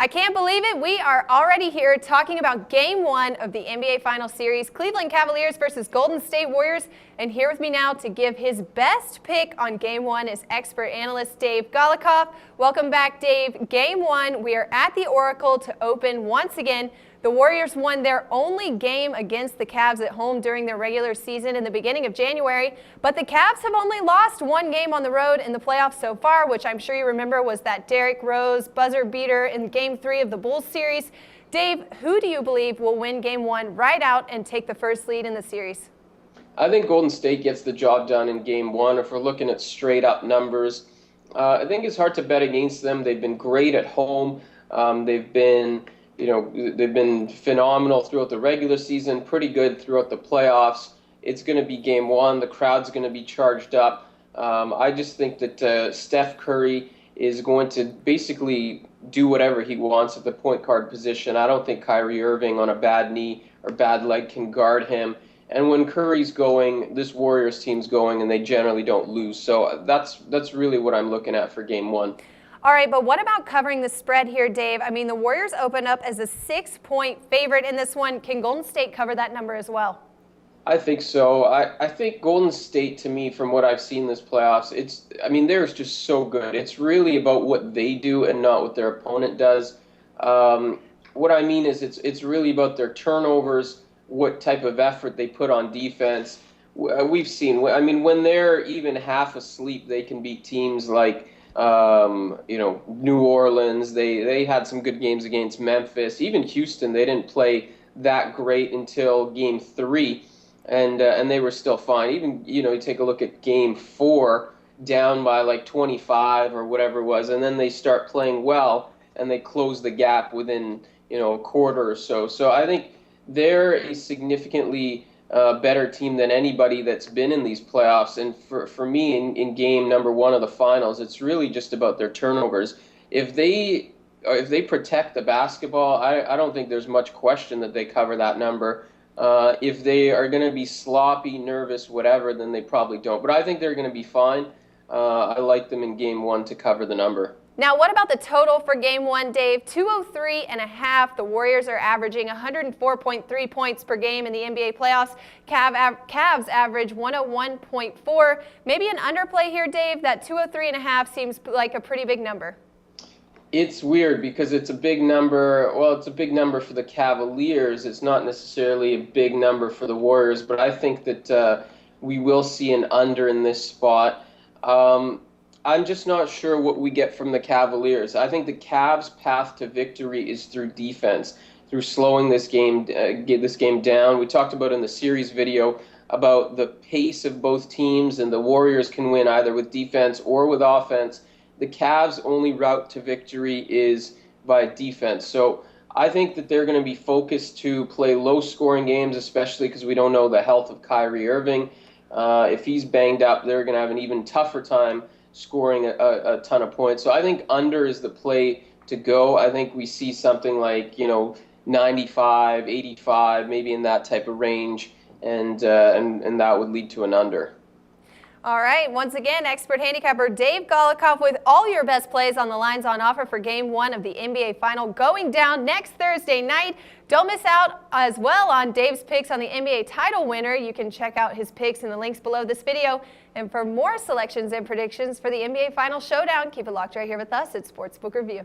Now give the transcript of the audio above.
I can't believe it. We are already here talking about Game 1 of the NBA Final Series, Cleveland Cavaliers versus Golden State Warriors. And here with me now to give his best pick on Game 1 is expert analyst Dave Golikoff. Welcome back, Dave. Game 1, we are at the Oracle to open once again. The Warriors won their only game against the Cavs at home during their regular season in the beginning of January, but the Cavs have only lost one game on the road in the playoffs so far, which I'm sure you remember was that Derrick Rose buzzer beater in Game 3 of the Bulls series. Dave, who do you believe will win Game 1 right out and take the first lead in the series? I think Golden State gets the job done in Game 1. If we're looking at straight-up numbers, I think it's hard to bet against them. They've been great at home. They've been phenomenal throughout the regular season, pretty good throughout the playoffs. It's going to be Game 1. The crowd's going to be charged up. I just think that Steph Curry is going to basically do whatever he wants at the point guard position. I don't think Kyrie Irving on a bad knee or bad leg can guard him. And when Curry's going, this Warriors team's going, and they generally don't lose. So that's really what I'm looking at for Game 1. All right, but what about covering the spread here, Dave? I mean, the Warriors open up as a 6-point favorite in this one. Can Golden State cover that number as well? I think so. I think Golden State, to me, from what I've seen this playoffs, they're just so good. It's really about what they do and not what their opponent does. What I mean is it's really about their turnovers, what type of effort they put on defense. We've seen, when they're even half asleep, they can beat teams like New Orleans. They had some good games against Memphis. Even Houston, they didn't play that great until Game 3, and they were still fine. Even you take a look at Game 4, down by like 25 or whatever it was, and then they start playing well and they close the gap within a quarter or so. So I think they're a significantly better team than anybody that's been in these playoffs. And for me, in game number 1 of the finals, it's really just about their turnovers. If they protect the basketball, I don't think there's much question that they cover that number. If they are going to be sloppy, nervous, whatever, then they probably don't. But I think they're going to be fine. I like them in Game 1 to cover the number. Now, what about the total for Game 1, Dave? 203.5. The Warriors are averaging 104.3 points per game in the NBA playoffs. Cavs average 101.4. Maybe an underplay here, Dave. That 203.5 seems like a pretty big number. It's weird because it's a big number. Well, it's a big number for the Cavaliers. It's not necessarily a big number for the Warriors, but I think that we will see an under in this spot. I'm just not sure what we get from the Cavaliers. I think the Cavs' path to victory is through defense, through slowing this game down. We talked about in the series video about the pace of both teams, and the Warriors can win either with defense or with offense. The Cavs' only route to victory is by defense. So I think that they're going to be focused to play low-scoring games, especially because we don't know the health of Kyrie Irving. If he's banged up, they're going to have an even tougher time scoring a ton of points. So I think under is the play to go. I think we see something like 95, 85, maybe in that type of range, and that would lead to an under. All right, once again, expert handicapper Dave Golikoff with all your best plays on the lines on offer for Game 1 of the NBA Final going down next Thursday night. Don't miss out as well on Dave's picks on the NBA title winner. You can check out his picks in the links below this video. And for more selections and predictions for the NBA Final Showdown, keep it locked right here with us at Sportsbook Review.